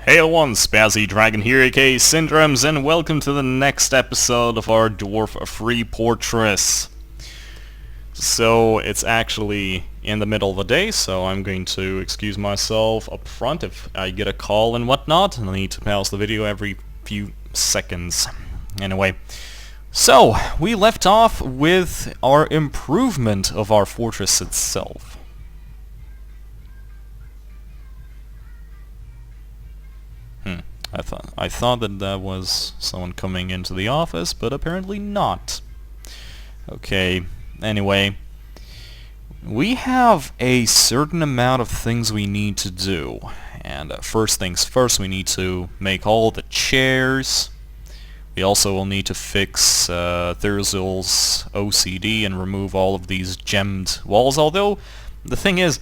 Hey everyone, Spazzy Dragon here, aka Syndromes, and welcome to the next episode of our Dwarf Freeportress. So, it's actually in the middle of the day, so I'm going to excuse myself up front if I get a call and whatnot, and I need to pause the video every few seconds. Anyway, so, we left off with our improvement of our fortress itself. I thought that was someone coming into the office, but apparently not. Okay, anyway. We have a certain amount of things we need to do. And first things first, we need to make all the chairs. We also will need to fix Thurzul's OCD and remove all of these gemmed walls. Although, the thing is,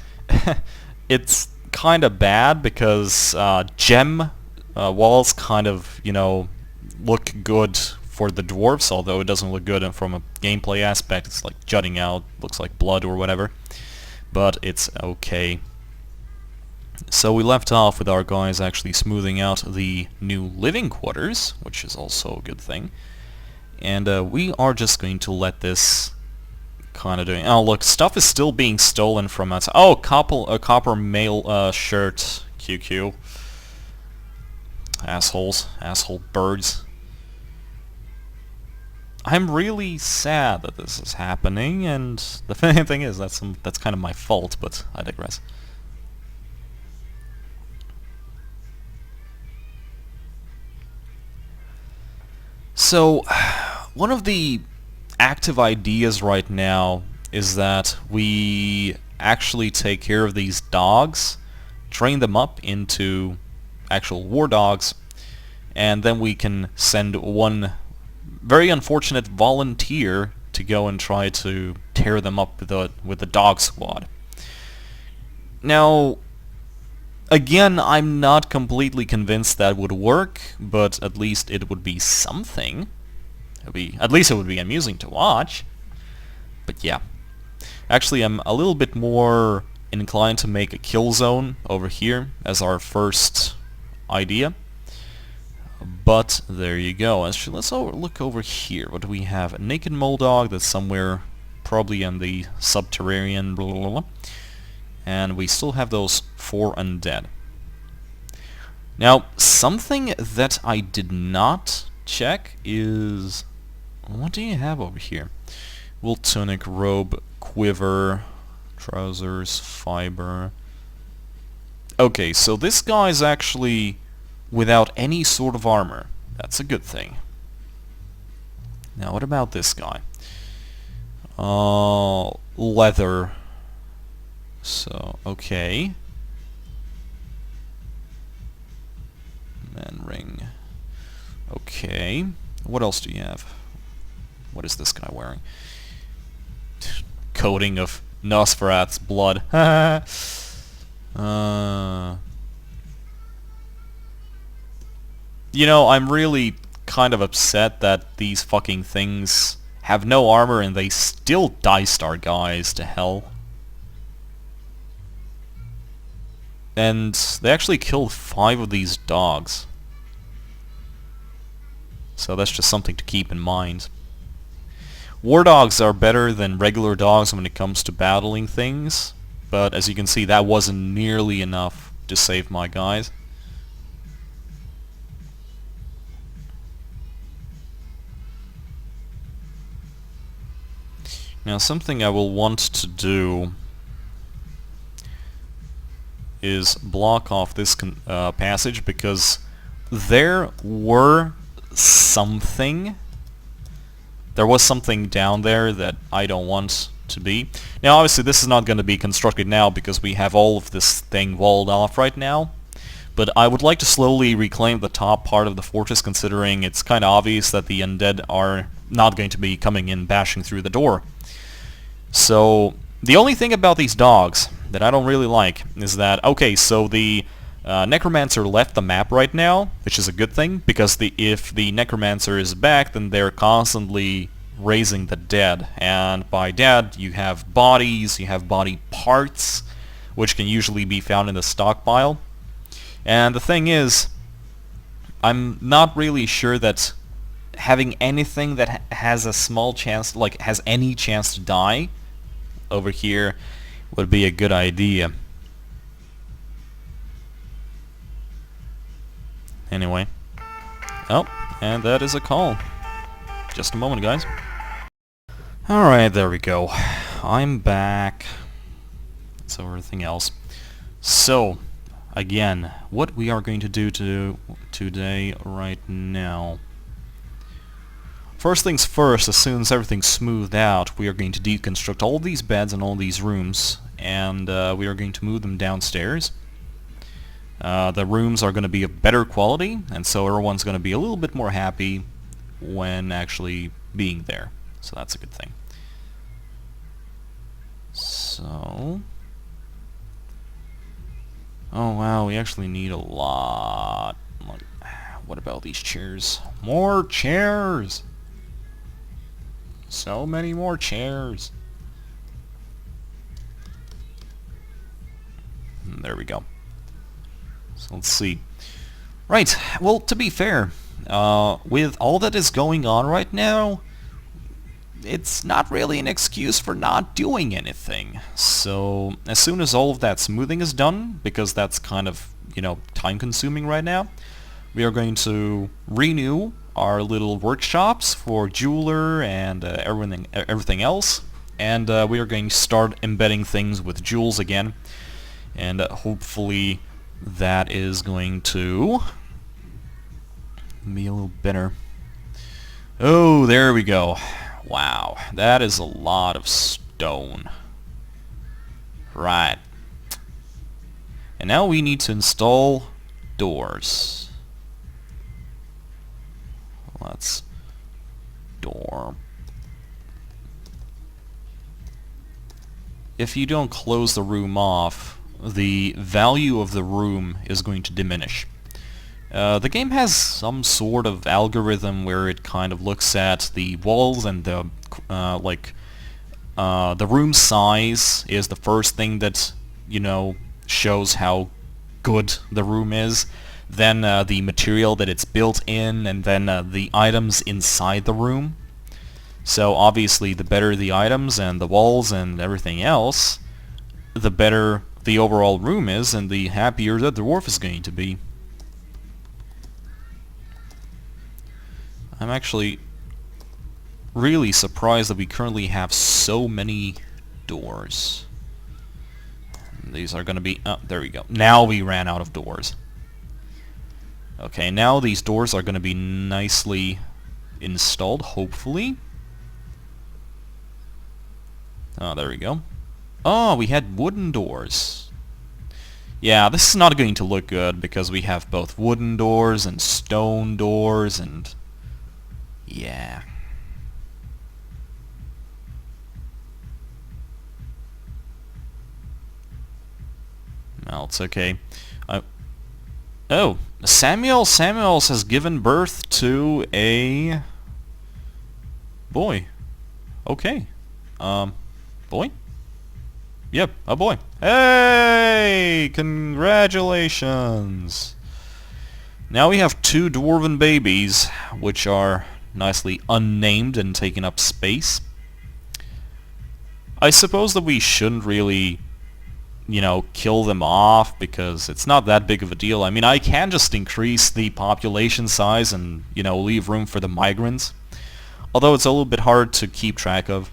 it's kind of bad because gem walls kind of, look good for the dwarfs, although it doesn't look good from a gameplay aspect. It's like jutting out, looks like blood or whatever. But it's okay. So we left off with our guys actually smoothing out the new living quarters, which is also a good thing. And we are just going to let this kind of doing... Oh, look, stuff is still being stolen from us. Oh, copper mail shirt. QQ. Asshole birds. I'm really sad that this is happening, and the funny thing is that's kind of my fault, but I digress. So, one of the active ideas right now is that we actually take care of these dogs, train them up into actual war dogs, and then we can send one very unfortunate volunteer to go and try to tear them up with the dog squad. Now, again, I'm not completely convinced that would work, but at least it would be something. At least it would be amusing to watch. But yeah. Actually, I'm a little bit more inclined to make a kill zone over here as our first idea. But there you go. Actually, let's look over here. What do we have? A naked mole dog that's somewhere probably in the subterranean, blah, blah, blah. And we still have those 4 undead. Now, something that I did not check is... What do you have over here? Wool tunic, robe, quiver, trousers, fiber... Okay, so this guy's actually without any sort of armor. That's a good thing. Now, what about this guy? Leather. So, okay. Man ring. Okay. What else do you have? What is this guy wearing? Coating of Nosferatu's blood. You know, I'm really kind of upset that these fucking things have no armor and they still die-star guys to hell. And they actually killed 5 of these dogs. So that's just something to keep in mind. War dogs are better than regular dogs when it comes to battling things, but as you can see, that wasn't nearly enough to save my guys. Now, something I will want to do is block off this passage, because there was something down there that I don't want to be. Now, obviously, this is not going to be constructed now because we have all of this thing walled off right now. But I would like to slowly reclaim the top part of the fortress, considering it's kind of obvious that the undead are not going to be coming in bashing through the door. So, the only thing about these dogs that I don't really like is that, okay, so the Necromancer left the map right now, which is a good thing, because if the Necromancer is back, then they're constantly raising the dead. And by dead, you have bodies, you have body parts, which can usually be found in the stockpile. And the thing is, I'm not really sure that having anything that has a small chance, like has any chance to die over here would be a good idea. Anyway. Oh, and that is a call. Just a moment, guys. Alright, there we go. I'm back. So everything else. So, again, what we are going to do today right now. First things first, as soon as everything's smoothed out, we are going to deconstruct all these beds and all these rooms, and we are going to move them downstairs. The rooms are going to be of better quality, and so everyone's going to be a little bit more happy when actually being there. So that's a good thing. So... oh wow, we actually need a lot. Like, what about these chairs? More chairs! So many more chairs. There we go. So let's see. Right, well, to be fair, with all that is going on right now, it's not really an excuse for not doing anything. So as soon as all of that smoothing is done, because that's kind of, you know, time-consuming right now, we are going to renew our little workshops for jeweler and everything else, and we are going to start embedding things with jewels again, and hopefully that is going to be a little better. Oh, there we go. Wow, that is a lot of stone. Right. And now we need to install doors. Let's door. If you don't close the room off, the value of the room is going to diminish. The game has some sort of algorithm where it kind of looks at the walls and the the room size is the first thing that, you know, shows how good the room is. Then the material that it's built in, and then the items inside the room. So obviously the better the items and the walls and everything else, the better the overall room is, and the happier the dwarf is going to be. I'm actually really surprised that we currently have so many doors. These are going to be... oh, there we go. Now we ran out of doors. Okay, now these doors are going to be nicely installed, hopefully. Oh, there we go. Oh, we had wooden doors. Yeah, this is not going to look good because we have both wooden doors and stone doors and... yeah. Well, it's okay. Oh, Samuels has given birth to a boy. Okay. Boy? Yep, a boy. Hey! Congratulations! Now we have 2 dwarven babies, which are nicely unnamed and taking up space. I suppose that we shouldn't really, you know, kill them off because it's not that big of a deal. I mean, I can just increase the population size and, you know, leave room for the migrants. Although it's a little bit hard to keep track of.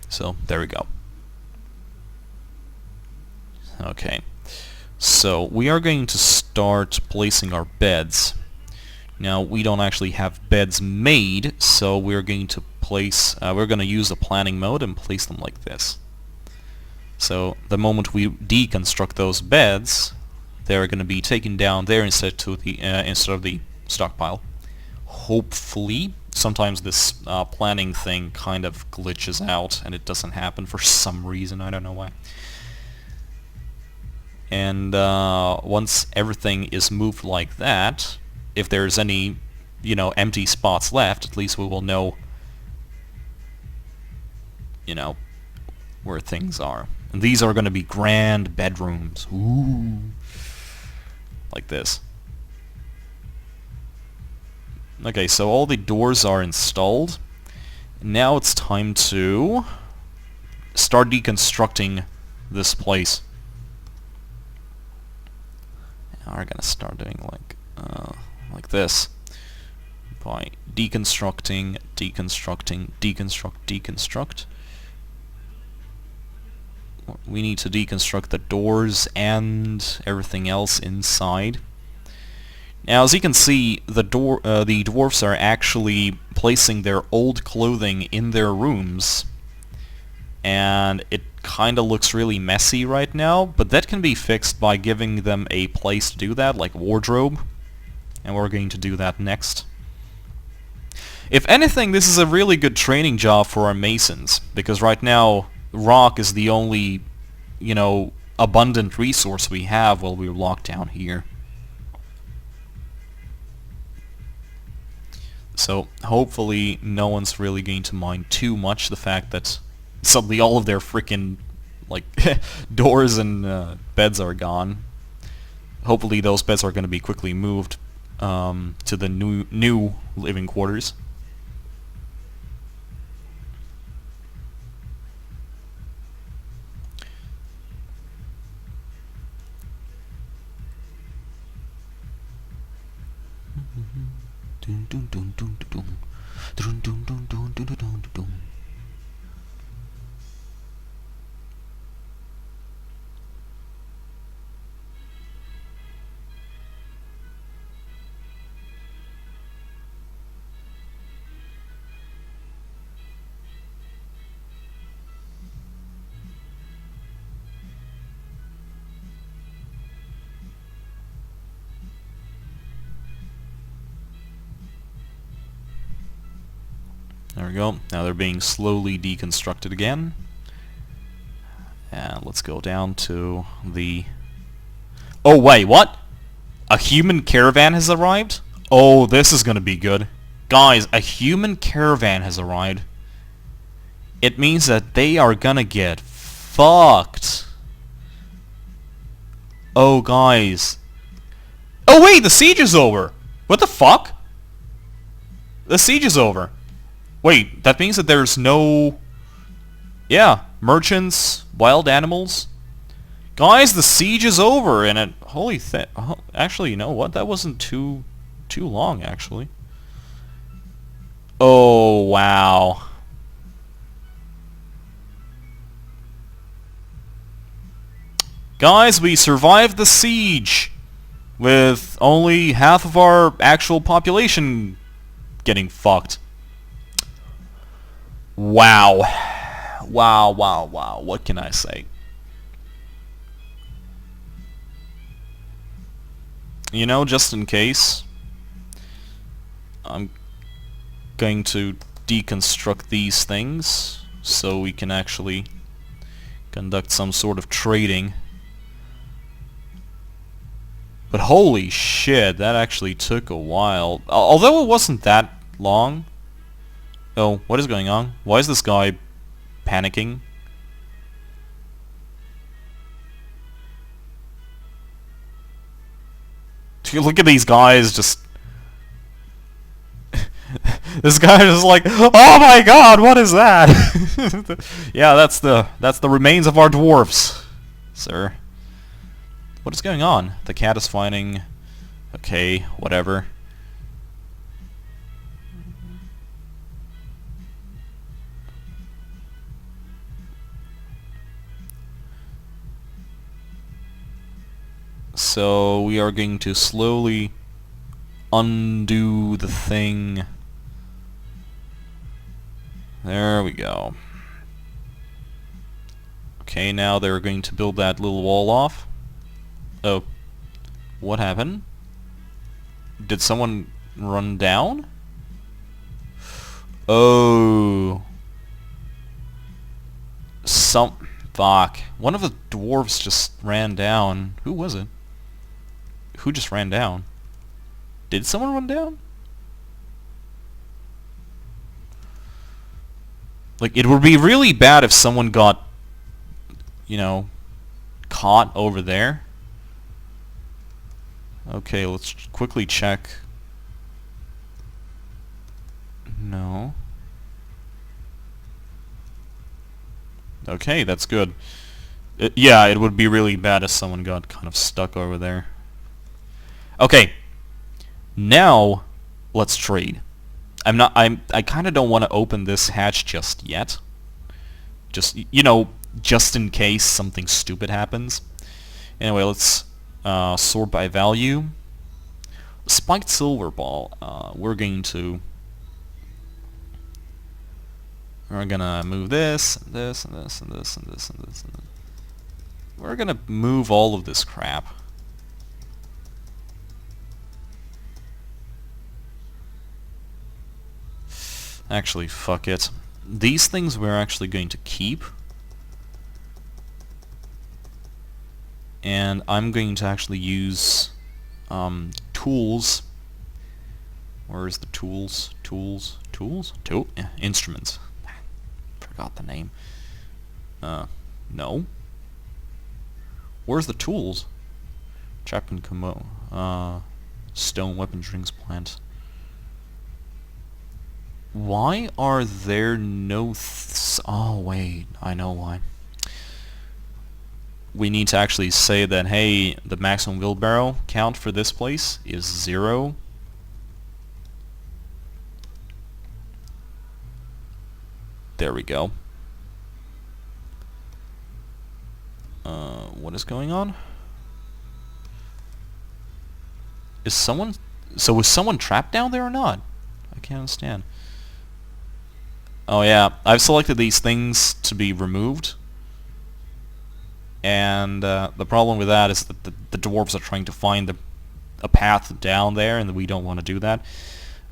So, there we go. Okay. So, we are going to start placing our beds. Now, we don't actually have beds made, so we're going to place, we're going to use the planning mode and place them like this. So, the moment we deconstruct those beds, they're going to be taken down there instead of the stockpile. Hopefully. Sometimes this planning thing kind of glitches out and it doesn't happen for some reason. I don't know why. And once everything is moved like that, if there's any, you know, empty spots left, at least we will know, you know, where things are. And these are going to be grand bedrooms. Ooh. like this. Okay, so all the doors are installed. Now it's time to start deconstructing this place. Now we're gonna start doing like this. By deconstructing, deconstruct. We need to deconstruct the doors and everything else inside. Now, as you can see, the dwarfs are actually placing their old clothing in their rooms, and it kind of looks really messy right now, but that can be fixed by giving them a place to do that, like wardrobe, and we're going to do that next. If anything, this is a really good training job for our masons, because right now rock is the only, you know, abundant resource we have while we're locked down here. So hopefully no one's really going to mind too much the fact that suddenly all of their freaking like doors and beds are gone. Hopefully those beds are going to be quickly moved to the new living quarters. There we go. Now they're being slowly deconstructed again. And let's go down to the... Oh wait, what? A human caravan has arrived? Oh, this is gonna be good. Guys, a human caravan has arrived. It means that they are gonna get fucked. Oh, guys. Oh wait, the siege is over! What the fuck? The siege is over. Wait, that means that there's no... Yeah, merchants, wild animals. Guys, the siege is over, and it... Holy actually, you know what? That wasn't too long, actually. Oh, wow. Guys, we survived the siege with only half of our actual population getting fucked. Wow. Wow, wow, wow. What can I say? You know, just in case, I'm going to deconstruct these things so we can actually conduct some sort of trading. But holy shit, that actually took a while. Although it wasn't that long. Oh, what is going on? Why is this guy panicking? Look at these guys just... This guy is like, oh my god, what is that? Yeah, that's the remains of our dwarfs, sir. What is going on? The cat is finding... Okay, whatever. So we are going to slowly undo the thing. There we go. Okay, now they're going to build that little wall off. Oh, what happened? Did someone run down? Oh. Fuck. One of the dwarves just ran down. Who was it? Who just ran down? Did someone run down? Like, it would be really bad if someone got, you know, caught over there. Okay, let's quickly check. No. Okay, that's good. Yeah, it would be really bad if someone got kind of stuck over there. Okay, now let's trade. I kind of don't want to open this hatch just yet. Just, just in case something stupid happens. Anyway, let's sort by value. Spiked silver ball. We're gonna move this, and this, and this, and this, and this, and this, and this. We're gonna move all of this crap. Actually, fuck it. These things we're actually going to keep. And I'm going to actually use tools. Where's the tools? Tools? Yeah, instruments. Forgot the name. No. Where's the tools? Chapman Camo. Stone weapons rings plant. Why are there no... oh, wait. I know why. We need to actually say that, hey, the maximum wheelbarrow count for this place is 0. There we go. What is going on? Is someone... so was someone trapped down there or not? I can't understand. Oh yeah, I've selected these things to be removed. And the problem with that is that the dwarves are trying to find a path down there, and we don't want to do that.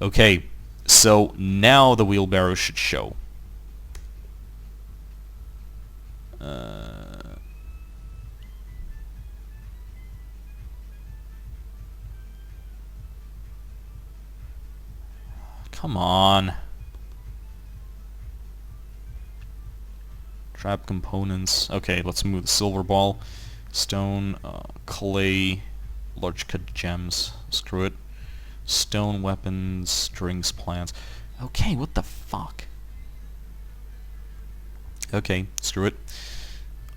Okay, so now the wheelbarrow should show. Come on. Trap components. Okay, let's move the silver ball. Stone, clay, large cut gems. Screw it. Stone weapons, strings, plants. Okay, what the fuck? Okay, screw it.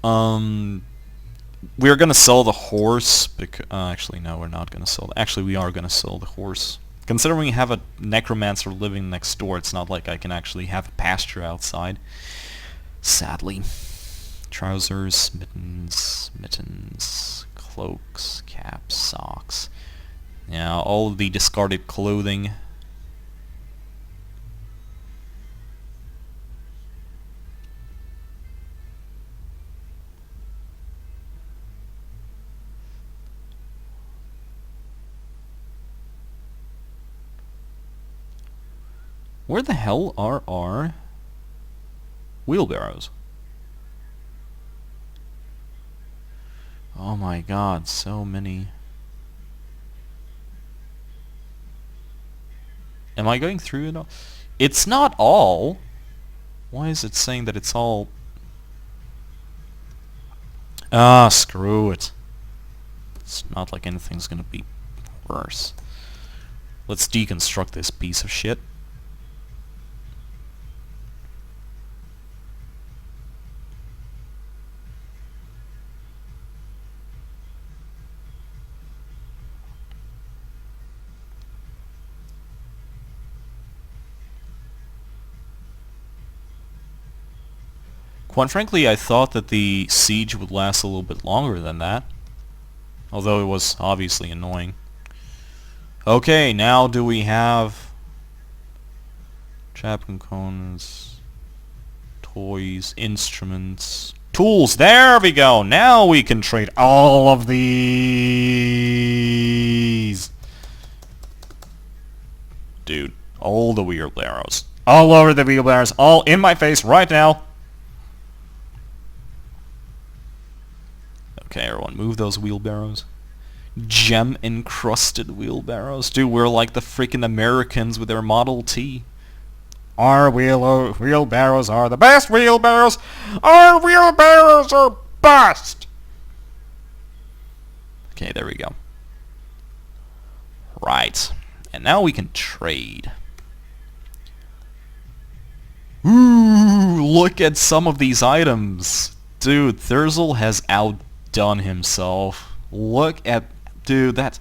We're gonna sell the horse because actually no, we're not gonna sell. Actually, we are gonna sell the horse. Considering we have a necromancer living next door, it's not like I can actually have a pasture outside. Sadly. Trousers, mittens, cloaks, caps, socks. Yeah, all of the discarded clothing. Where the hell are our wheelbarrows? Oh my god, so many. Am I going through it all? It's not all. Why is it saying that it's all? Ah, screw it. It's not like anything's gonna be worse. Let's deconstruct this piece of shit. Quite frankly, I thought that the siege would last a little bit longer than that. Although it was obviously annoying. Okay, now do we have... trap components, toys, instruments, tools. There we go. Now we can trade all of these. Dude, all the wheelbarrows. All over the wheelbarrows. All in my face right now. Okay, everyone, move those wheelbarrows. Gem-encrusted wheelbarrows. Dude, we're like the freaking Americans with their Model T. Our wheelbarrows are the best wheelbarrows. Our wheelbarrows are best. Okay, there we go. Right. And now we can trade. Ooh, look at some of these items. Dude, Thurzel has outdone himself. Look at... Dude, that's...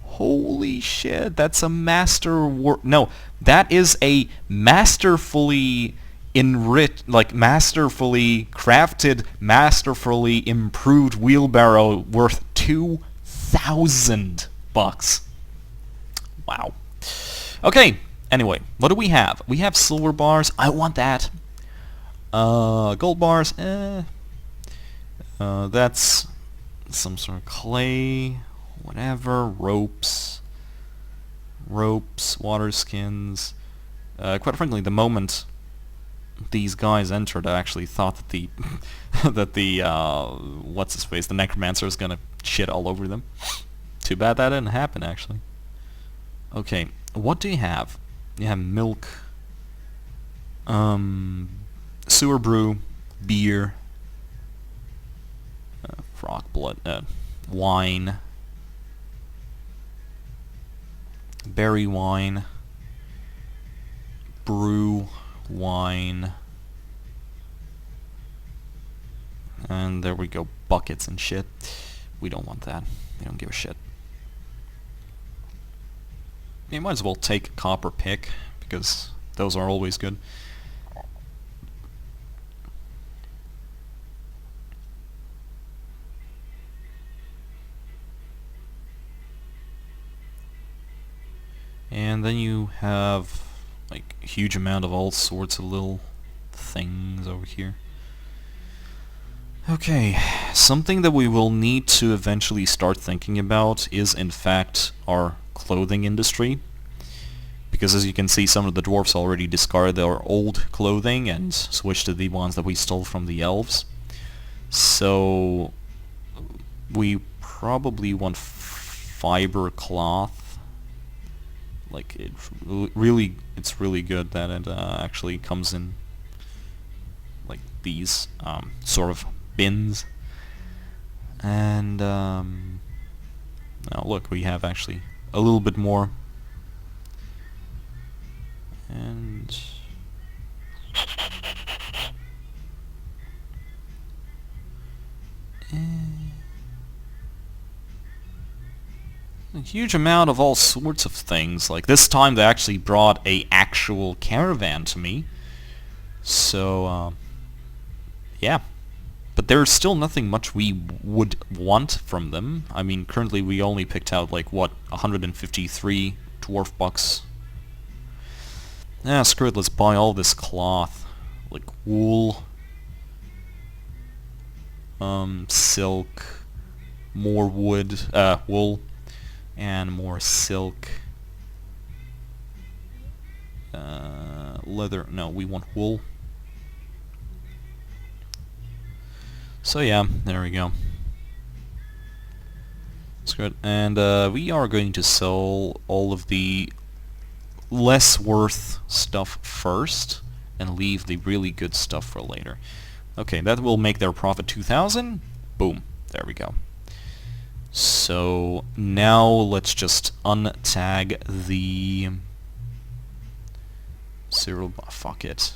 Holy shit, that's a No, that is a masterfully masterfully crafted, masterfully improved wheelbarrow worth $2,000. Wow. Okay, anyway, what do we have? We have silver bars. I want that. Gold bars. That's some sort of clay. Whatever. Ropes, water skins. Quite frankly, the moment these guys entered, I actually thought that the what's his face, the necromancer, was gonna shit all over them. Too bad that didn't happen, actually. Okay, what do you have? You have milk, sewer brew, beer, frog blood, wine. Berry wine, brew wine, and there we go, buckets and shit. We don't want that. We don't give a shit. You might as well take a copper pick, because those are always good. And then you have like a huge amount of all sorts of little things over here. Okay, something that we will need to eventually start thinking about is in fact our clothing industry. Because as you can see, some of the dwarfs already discarded their old clothing and switched to the ones that we stole from the elves. So we probably want fiber cloth. Like it's really good that it actually comes in like these sort of bins. And now look, we have actually a little bit more. And a huge amount of all sorts of things. Like this time they actually brought a actual caravan to me. So yeah. But there's still nothing much we would want from them. I mean, currently we only picked out like what, 153 dwarf bucks. Yeah, screw it, let's buy all this cloth. Like wool, silk, more wood, wool, and more silk. Leather, no, we want wool. So yeah, there we go. That's good. And we are going to sell all of the less worth stuff first and leave the really good stuff for later. Okay, that will make their profit 2,000. Boom. There we go. So now let's just untag the serial. Fuck it.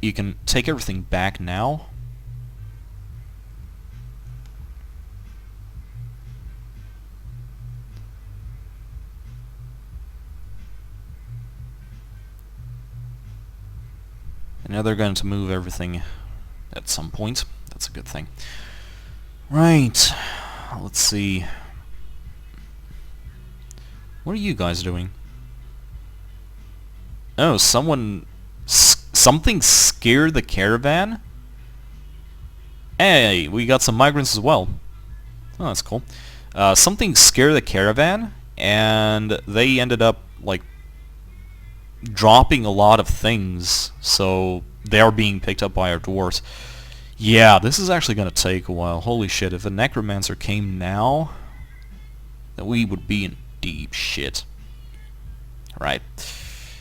You can take everything back now. And now they're going to move everything at some point. That's a good thing. Right. Let's see. What are you guys doing? Oh, something scared the caravan? Hey, we got some migrants as well. Oh, that's cool. Something scared the caravan, and they ended up, like, dropping a lot of things, so they are being picked up by our dwarves. Yeah, this is actually going to take a while. Holy shit, if a necromancer came now, then we would be in deep shit. Right.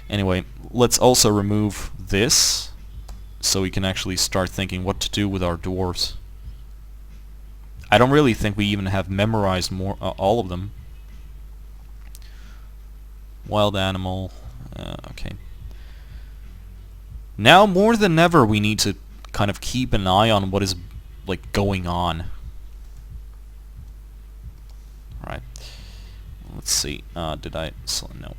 Anyway, let's also remove this, so we can actually start thinking what to do with our dwarves. I don't really think we even have memorized all of them. Wild animal. Okay. Now more than ever, we need to kind of keep an eye on what is like going on. Right. Let's see. Did I? No.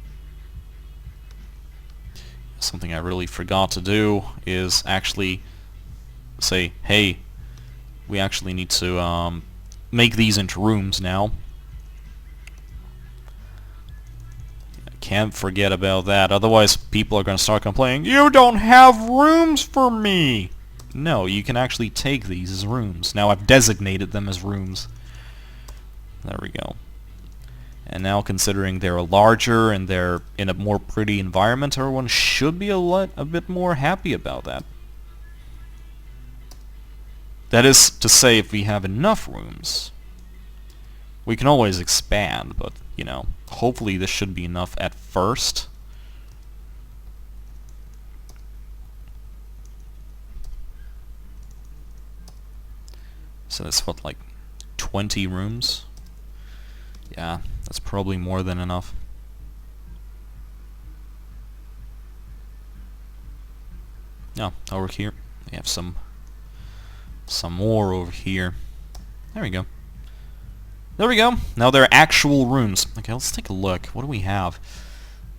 Something I really forgot to do is actually say, hey, we actually need to make these into rooms now. Can't forget about that, otherwise people are going to start complaining, you don't have rooms for me! No, you can actually take these as rooms. Now I've designated them as rooms. There we go. And now considering they're larger and they're in a more pretty environment, everyone should be a bit more happy about that. That is to say, if we have enough rooms. We can always expand, but, you know, hopefully this should be enough at first. So that's what, like 20 rooms? Yeah, that's probably more than enough. Now, over here, we have some more over here. There we go. There we go. Now they're actual rooms. Okay, let's take a look. What do we have?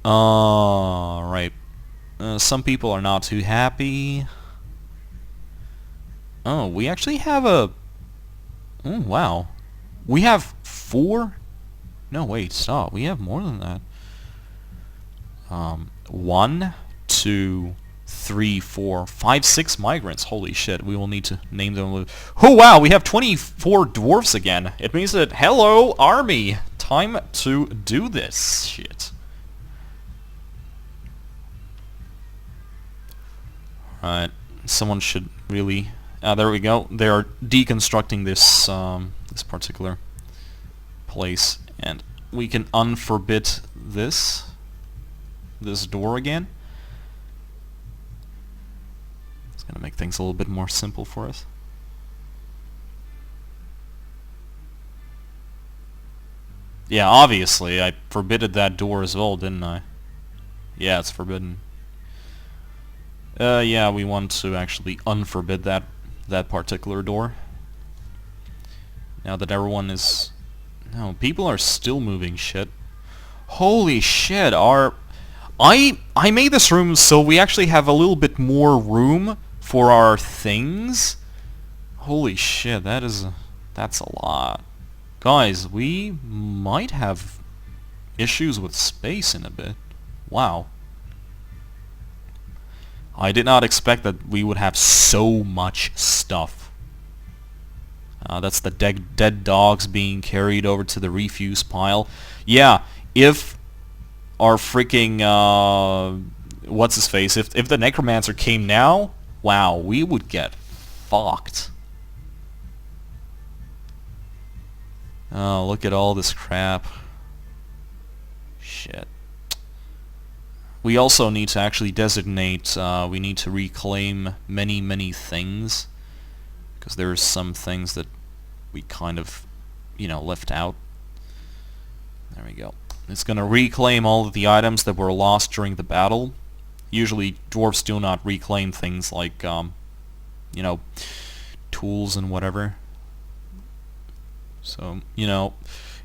Right. Some people are not too happy. Oh, we actually have a... Oh, wow. We have 4? No, wait, stop. We have more than that. 1, 2, 3, 4, 5, 6 migrants. Holy shit, we will need to name them. Oh wow, we have 24 dwarfs again. It means that, hello, army! Time to do this shit. Alright, someone should really... there we go. They are deconstructing this, this particular place. And we can unforbid this door again. Gonna make things a little bit more simple for us. Yeah, obviously, I forbidded that door as well, didn't I? Yeah, it's forbidden. Yeah, we want to actually unforbid that particular door. Now that everyone is... No, people are still moving shit. Holy shit, I made this room so we actually have a little bit more room for our things. Holy shit, that's a lot. Guys, we might have issues with space in a bit. Wow. I did not expect that we would have so much stuff. That's the dead dogs being carried over to the refuse pile. Yeah, if our freaking what's his face, if the necromancer came now, wow, we would get fucked. Oh, look at all this crap. Shit. We also need to actually designate, we need to reclaim many things, because there's some things that we kind of, you know, left out. There we go. It's going to reclaim all of the items that were lost during the battle. Usually dwarves do not reclaim things like, you know, tools and whatever. So, you know,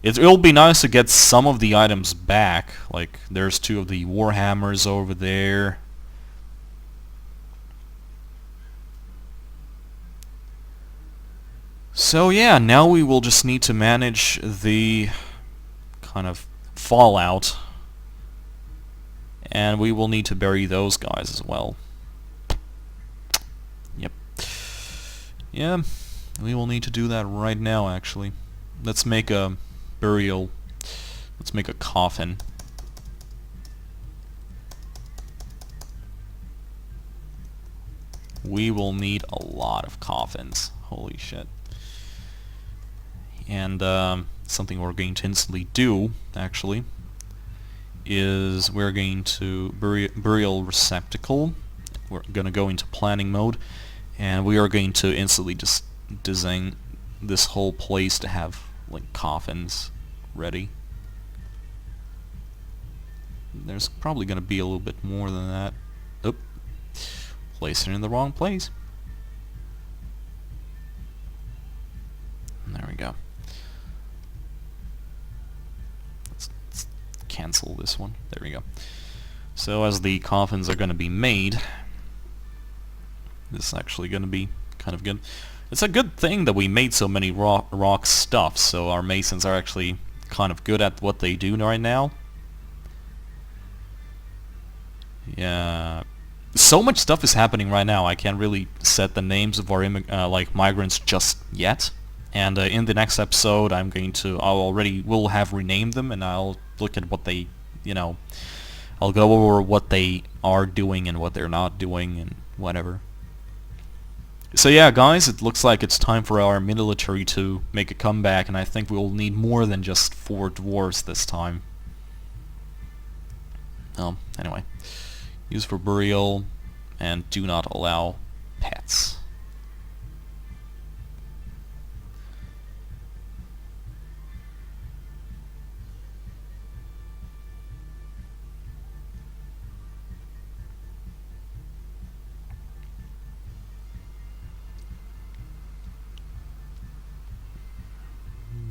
it'll be nice to get some of the items back. Like, there's 2 of the warhammers over there. So yeah, now we will just need to manage the kind of fallout. And we will need to bury those guys as well. Yep. Yeah, we will need to do that right now, actually. Let's make a burial. Let's make a coffin. We will need a lot of coffins. Holy shit. And something we're going to instantly do, actually, is we're going to burial receptacle. We're going to go into planning mode, and we are going to instantly just design this whole place to have like coffins ready. there's probably gonna be a little bit more than that. Oop. Place it in the wrong place. There we go. Let's cancel this one. There we go. So as the coffins are gonna be made, this is actually gonna be kind of good. It's a good thing that we made so many rock stuff, so our masons are actually kind of good at what they do right now. Yeah, so much stuff is happening right now. I can't really set the names of our like migrants just yet. And in the next episode, we'll have renamed them, and I'll look at what they, I'll go over what they are doing and what they're not doing and whatever. So yeah, guys, it looks like it's time for our military to make a comeback, and I think we'll need more than just 4 dwarves this time. Anyway. Use for burial, and do not allow pets.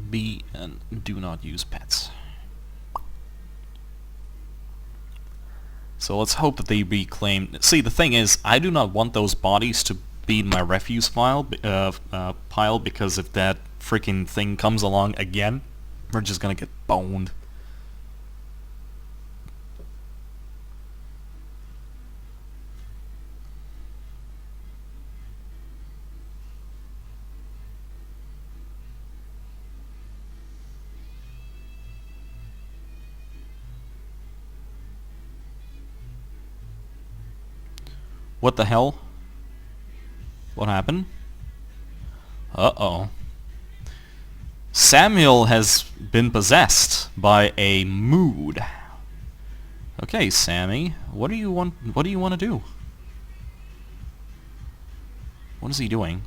B and do not use pets. So let's hope that they reclaim. See, the thing is, I do not want those bodies to be in my refuse pile because if that freaking thing comes along again, we're just gonna get boned. What the hell? What happened? Uh-oh. Samuel has been possessed by a mood. Okay, Sammy, what do you want to do? What is he doing?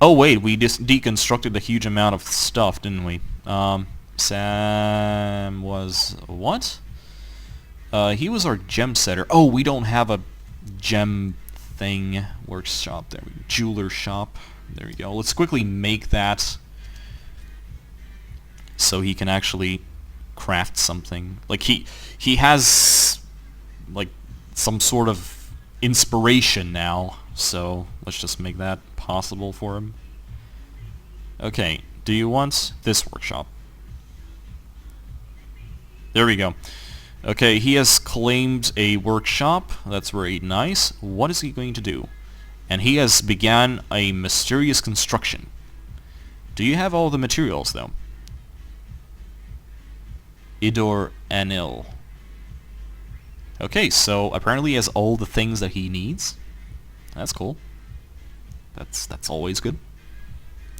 Oh wait, we just deconstructed a huge amount of stuff, didn't we? Sam was what? He was our gem setter. Oh, we don't have a gem thing. Workshop. There we go. Jeweler shop. There we go. Let's quickly make that so he can actually craft something. Like he has like some sort of inspiration now. So let's just make that possible for him. Okay. Do you want this workshop? There we go. Okay, he has claimed a workshop. That's very nice. What is he going to do? And he has began a mysterious construction. Do you have all the materials, though? Idor Anil. Okay, so apparently he has all the things that he needs. That's cool. That's always good.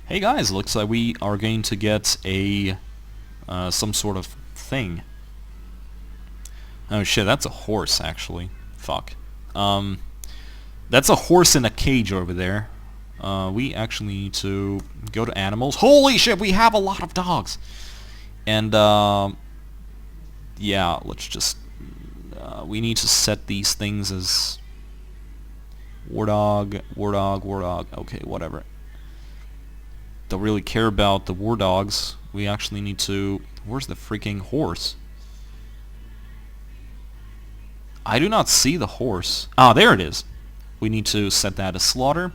Hey guys, looks like we are going to get a some sort of thing. Oh shit, that's a horse, actually. Fuck. That's a horse in a cage over there. We actually need to go to animals. Holy shit, we have a lot of dogs! And, yeah, let's just... we need to set these things as... War dog. Okay, whatever. Don't really care about the war dogs. We actually need to... Where's the freaking horse? I do not see the horse. Ah, there it is. We need to set that as slaughter.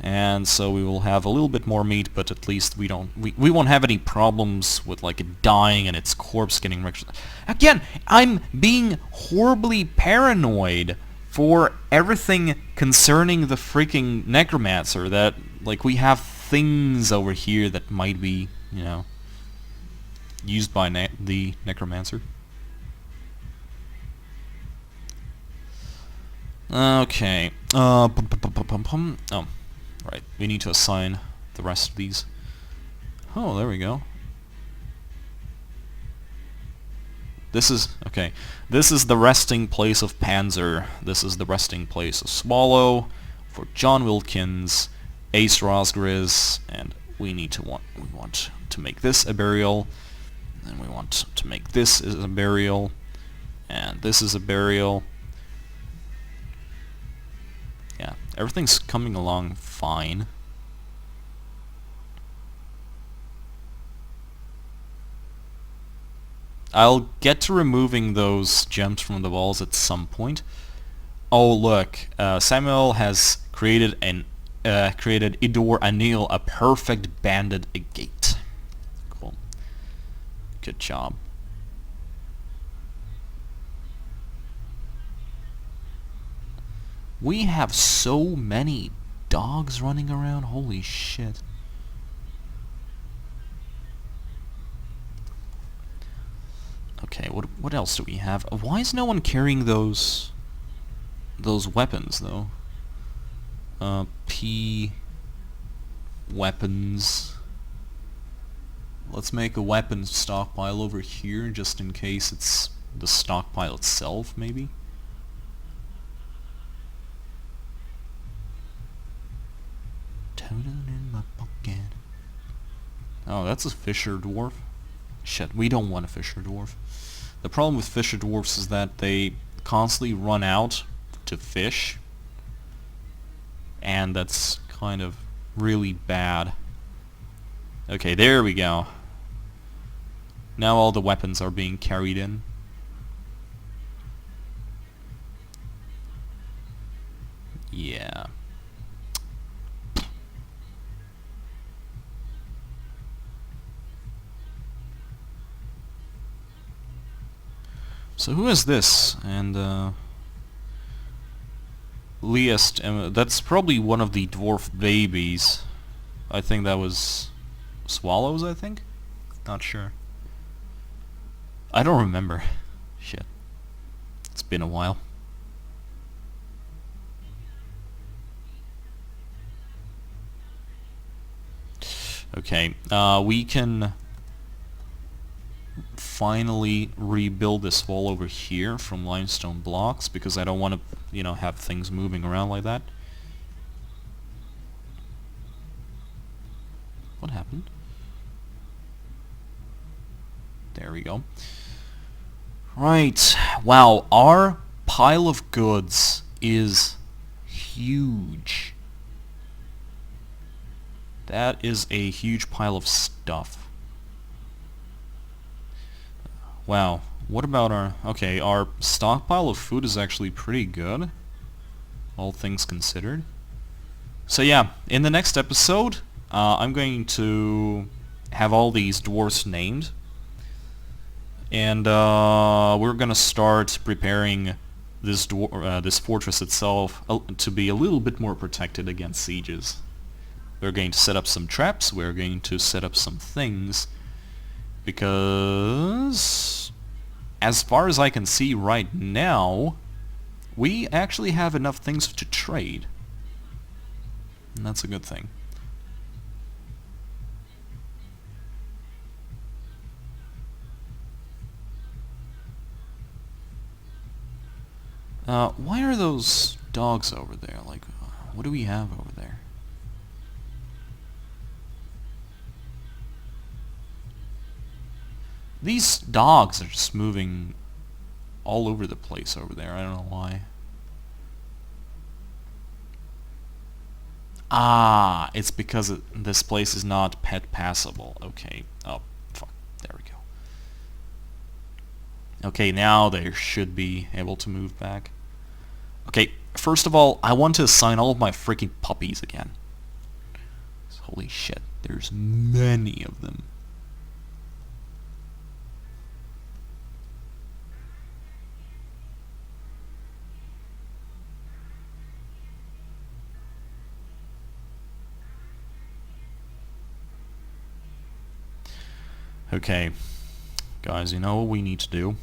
And so we will have a little bit more meat, but at least we won't have any problems with like it dying and its corpse getting rich. Again, I'm being horribly paranoid for everything concerning the freaking necromancer, that like we have things over here that might be, used by the necromancer. Okay. Oh, right. We need to assign the rest of these. Oh, there we go. This is... Okay. This is the resting place of Panzer. This is the resting place of Swallow. For John Wilkins, Ace Rosgriz, and we want to make this a burial. And we want to make this as a burial, and this is a burial. Yeah, everything's coming along fine. I'll get to removing those gems from the walls at some point. Oh look, Samuel has created Idor Anil, a perfect banded gate. Cool. Good job. We have so many dogs running around, holy shit. Okay, what else do we have? Why is no one carrying those weapons though? P weapons. Let's make a weapons stockpile over here just in case it's the stockpile itself, maybe. Totem in my pocket. Oh, that's a fisher dwarf. Shit, we don't want a fisher dwarf. The problem with fisher dwarfs is that they constantly run out to fish, and that's kind of really bad. Okay, there we go. Now all the weapons are being carried in. Yeah. So who is this? And Liest, that's probably one of the dwarf babies. I think that was swallows, I think? Not sure. I don't remember. Shit. It's been a while. Okay, we can finally rebuild this wall over here from limestone blocks because I don't want to, you know, have things moving around like that. What happened? There we go. Right. Wow, our pile of goods is huge. That is a huge pile of stuff. Wow. What about our... Okay, our stockpile of food is actually pretty good, all things considered. So yeah, in the next episode, I'm going to have all these dwarves named. And we're gonna start preparing this fortress itself to be a little bit more protected against sieges. We're going to set up some traps, we're going to set up some things, because as far as I can see right now, we actually have enough things to trade. And that's a good thing. Why are those dogs over there? Like, what do we have over there? These dogs are just moving all over the place over there. I don't know why. Ah, it's because this place is not pet passable. Okay. Oh, fuck. There we go. Okay, now they should be able to move back. Okay, first of all, I want to assign all of my freaking puppies again. Holy shit, there's many of them. Okay, guys, you know what we need to do?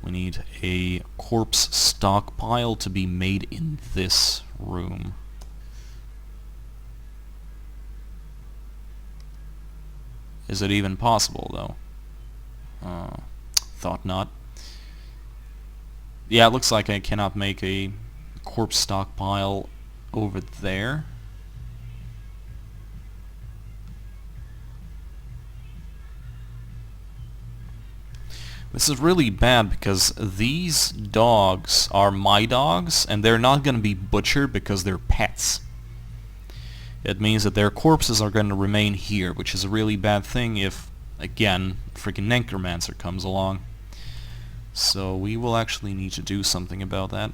We need a corpse stockpile to be made in this room. Is it even possible, though? Thought not. Yeah, it looks like I cannot make a corpse stockpile over there. This is really bad because these dogs are my dogs and they're not going to be butchered because they're pets. It means that their corpses are going to remain here, which is a really bad thing if, again, freaking Necromancer comes along. So we will actually need to do something about that.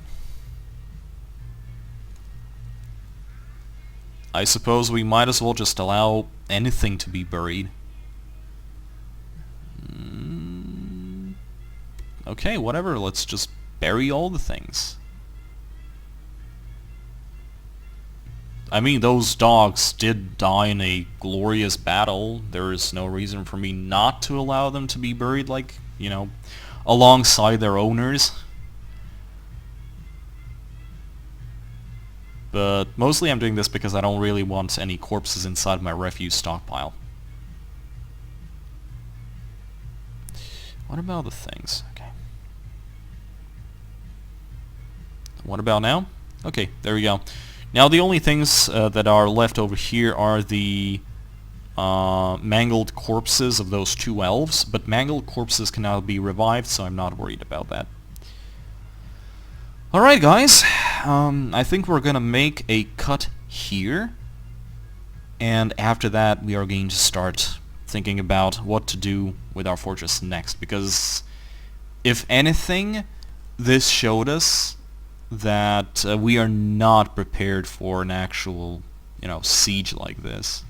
I suppose we might as well just allow anything to be buried. Okay, whatever, let's just bury all the things. I mean, those dogs did die in a glorious battle. There is no reason for me not to allow them to be buried, like, you know, alongside their owners. But mostly I'm doing this because I don't really want any corpses inside my refuse stockpile. What about the things? Okay. What about now? Okay, there we go. Now the only things that are left over here are the mangled corpses of those two elves, but mangled corpses can now be revived, so I'm not worried about that. Alright guys, I think we're gonna make a cut here, and after that we are going to start thinking about what to do with our fortress next, because if anything, this showed us that we are not prepared for an actual, you know, siege like this.